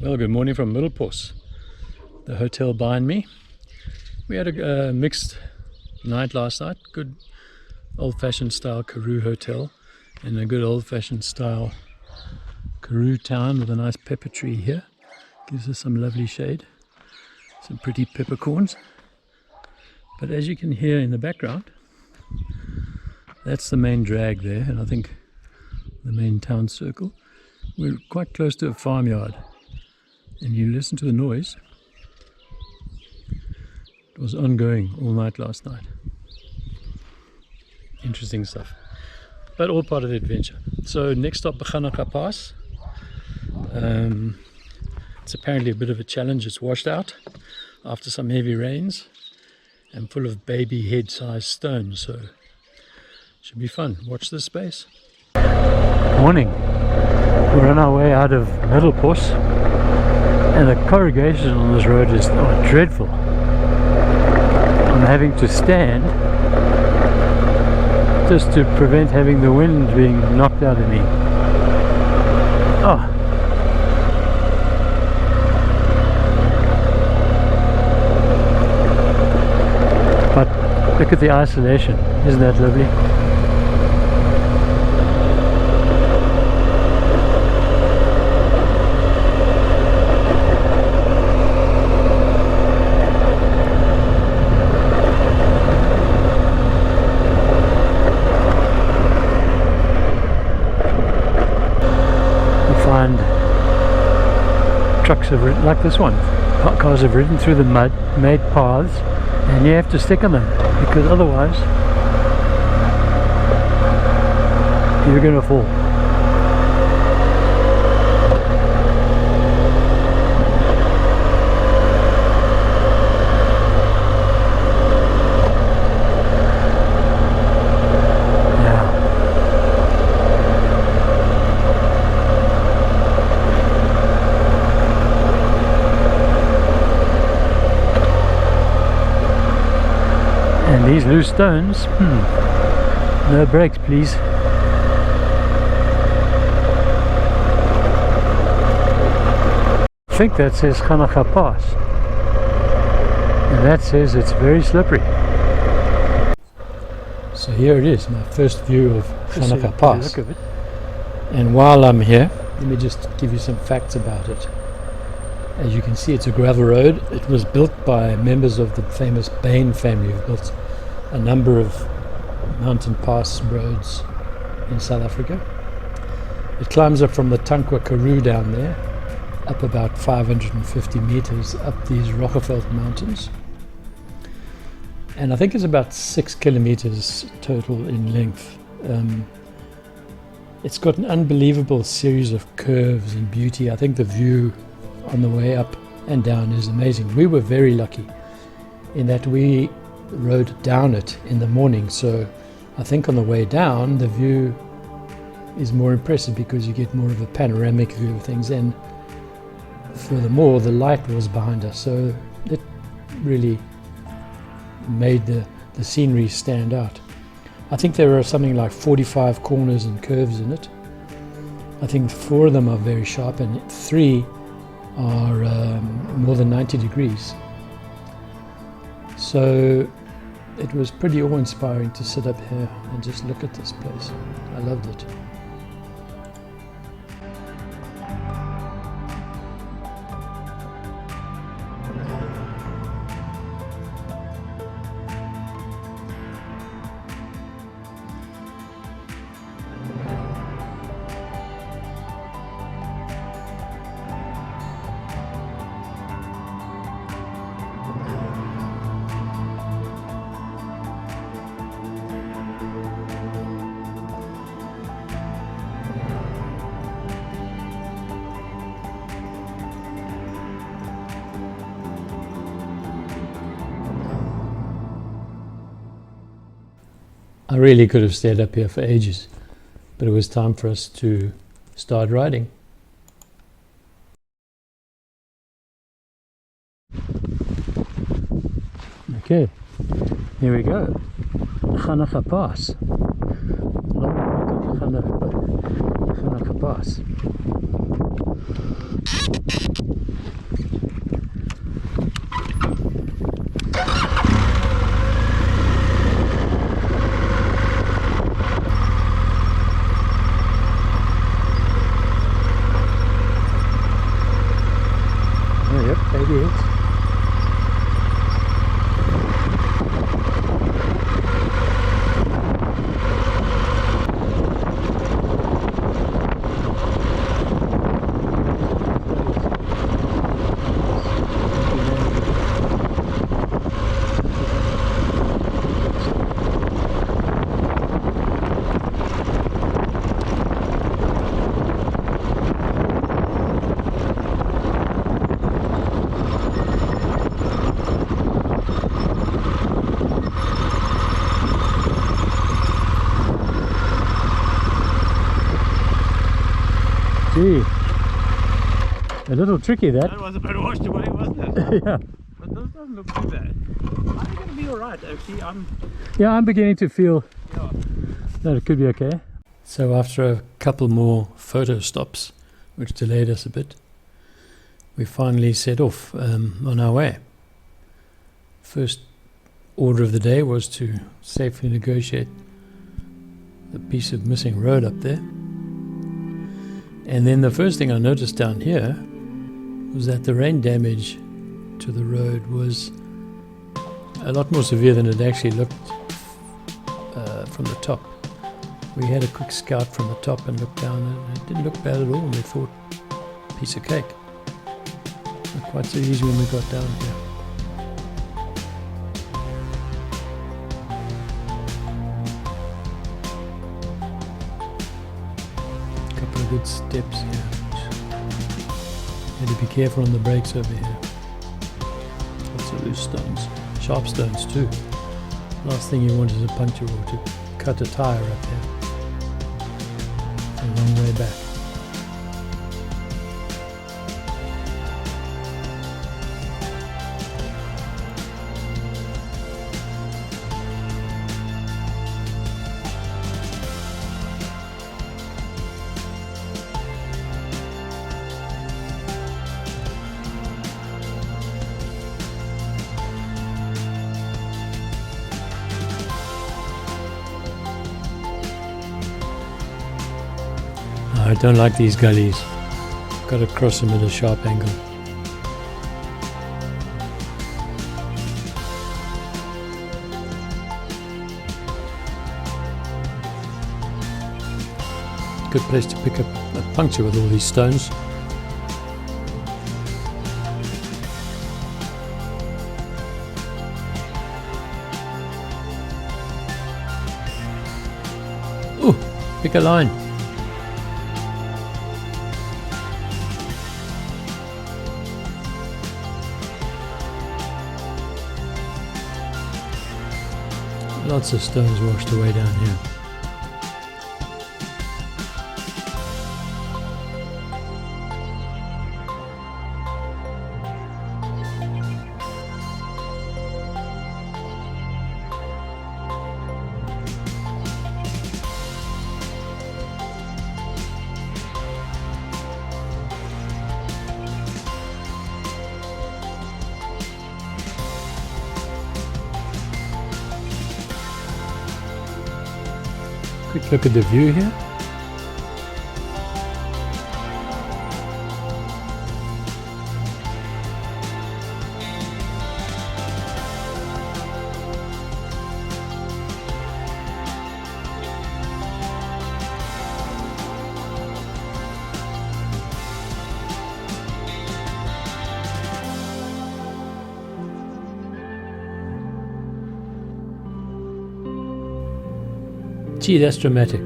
Well, good morning from Middelpos, the hotel behind me. We had a mixed night last night. Good old-fashioned style Karoo hotel in a good old-fashioned style Karoo town with a nice pepper tree here. Gives us some lovely shade, some pretty peppercorns. But as you can hear in the background, that's the main drag there, and I think the main town circle. We're quite close to a farmyard, and you listen to the noise. It was ongoing all night last night. Interesting stuff, but all part of the adventure. So next stop, Gannaga Pass. It's apparently a bit of a challenge. It's washed out after some heavy rains and full of baby head sized stones, so should be fun. Watch this space. Morning. We're on our way out of Middelpos, and the corrugation on this road is dreadful. I'm having to stand just to prevent having the wind being knocked out of me. Oh. But look at the isolation, isn't that lovely? Trucks have ridden, like this one, cars have ridden through the mud, made paths, and you have to stick on them because otherwise you're going to fall. And these loose stones, no brakes please. I think that says Gannaga Pass, and that says it's very slippery. So here it is, my first view of Gannaga Pass. Look at it. And while I'm here, let me just give you some facts about it. As you can see, it's a gravel road. It was built by members of the famous Bain family, who built a number of mountain pass roads in South Africa. It climbs up from the Tankwa Karoo down there, up about 550 meters up these Roggeveld mountains. And I think it's about 6 kilometers total in length. It's got an unbelievable series of curves and beauty. I think the view on the way up and down is amazing. We were very lucky in that we rode down it in the morning, so I think on the way down the view is more impressive because you get more of a panoramic view of things, and furthermore the light was behind us, so it really made the scenery stand out. I think there are something like 45 corners and curves in it. I think 4 of them are very sharp and 3 are more than 90 degrees. So it was pretty awe-inspiring to sit up here and just look at this place. I loved it. I really could have stayed up here for ages, but it was time for us to start riding. Okay, here we go. Gannaga Pass. Gannaga Pass. Maybe it's. Gee, a little tricky that. That was a bit washed away, wasn't it? Yeah. But this doesn't look too bad. I think it'll be alright actually. I'm beginning to feel Yeah. that it could be okay. So after a couple more photo stops, which delayed us a bit, we finally set off on our way. First order of the day was to safely negotiate the piece of missing road up there. And then the first thing I noticed down here was that the rain damage to the road was a lot more severe than it actually looked from the top. We had a quick scout from the top and looked down, and it didn't look bad at all, and we thought, piece of cake. Not quite so easy when we got down here. Couple of good steps here. Had to be careful on the brakes over here. Lots of loose stones, sharp stones too. Last thing you want is a puncture or to cut a tire up here. It's a long way back. I don't like these gullies. Got to cross them at a sharp angle. Good place to pick up a puncture with all these stones. Ooh, pick a line. Lots of stones washed away down here. Quick look at the view here. Gee, that's dramatic.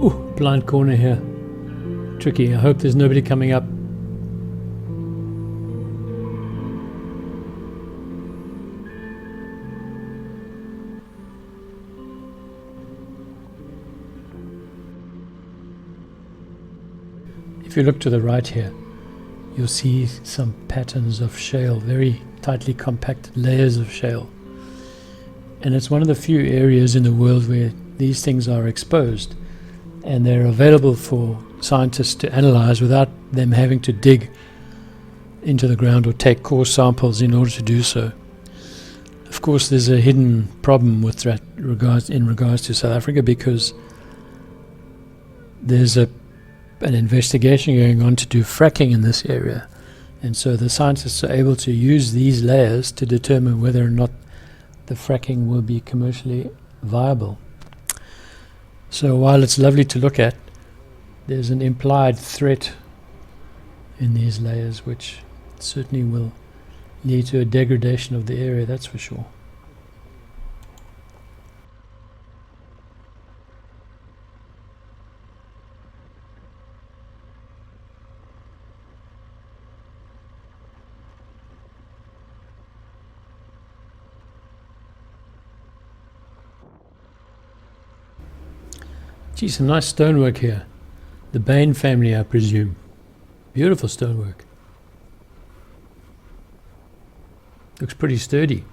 Ooh, blind corner here. Tricky. I hope there's nobody coming up. If you look to the right here, you'll see some patterns of shale, very tightly compacted layers of shale. And it's one of the few areas in the world where these things are exposed, and they're available for scientists to analyze without them having to dig into the ground or take core samples in order to do so. Of course, there's a hidden problem with that in regards to South Africa, because there's an investigation going on to do fracking in this area, and so the scientists are able to use these layers to determine whether or not the fracking will be commercially viable. So while it's lovely to look at, there's an implied threat in these layers which certainly will lead to a degradation of the area, that's for sure. Gee, some nice stonework here. The Bain family, I presume. Beautiful stonework. Looks pretty sturdy.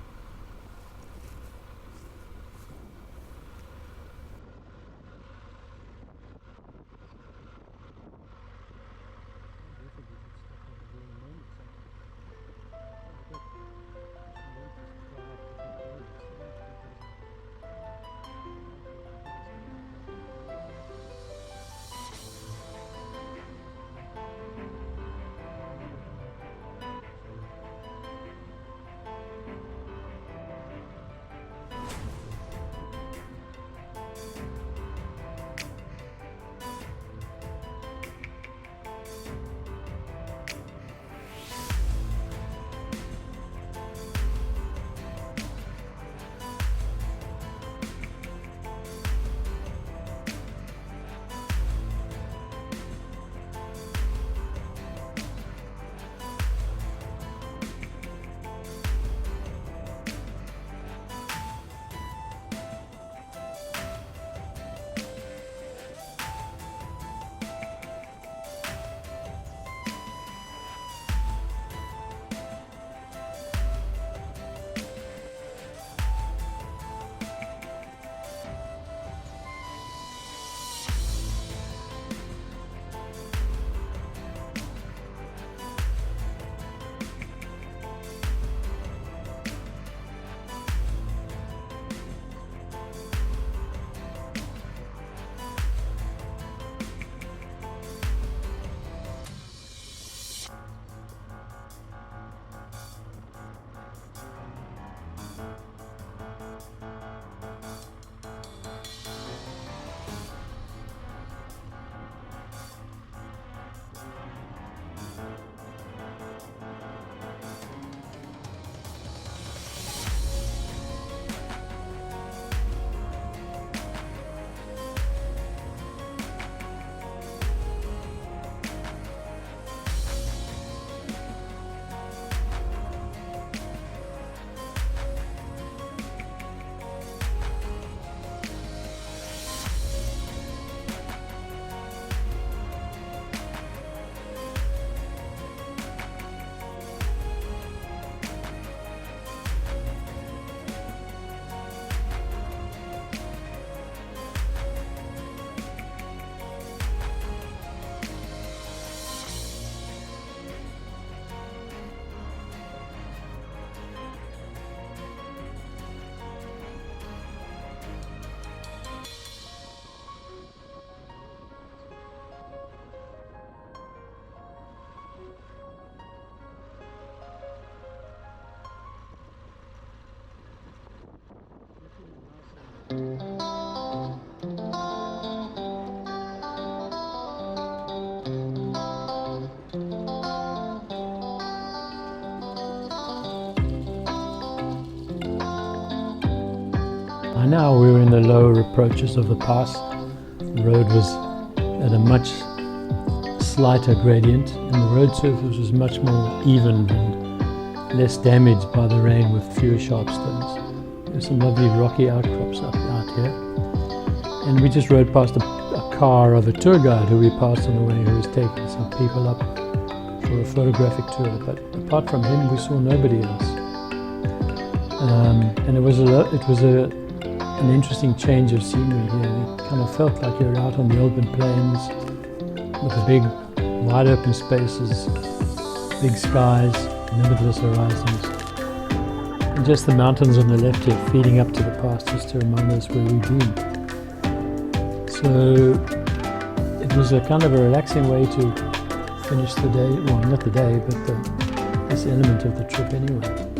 By now we were in the lower approaches of the pass. The road was at a much slighter gradient and the road surface was much more even and less damaged by the rain with fewer sharp stones. There's some lovely rocky outcrops out here. And we just rode past a car of a tour guide who we passed on the way, who was taking some people up for a photographic tour. But apart from him, we saw nobody else. And it was an interesting change of scenery here. It kind of felt like you're out on the open plains with the big, wide open spaces, big skies, limitless horizons. And just the mountains on the left here feeding up to the pass just to remind us where we've been. So it was a kind of a relaxing way to finish the day, well not the day, but this element of the trip anyway.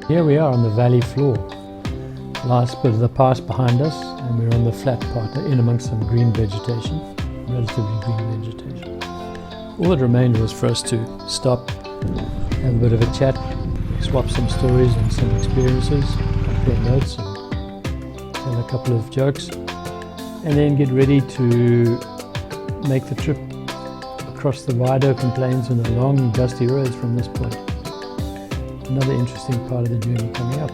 Here we are on the valley floor. Last bit of the pass behind us, and we're on the flat part in amongst some green vegetation, relatively green vegetation. All that remained was for us to stop, have a bit of a chat, swap some stories and some experiences, compare notes and tell a couple of jokes, and then get ready to make the trip across the wide open plains and the long dusty roads from this point. Another interesting part of the journey coming up.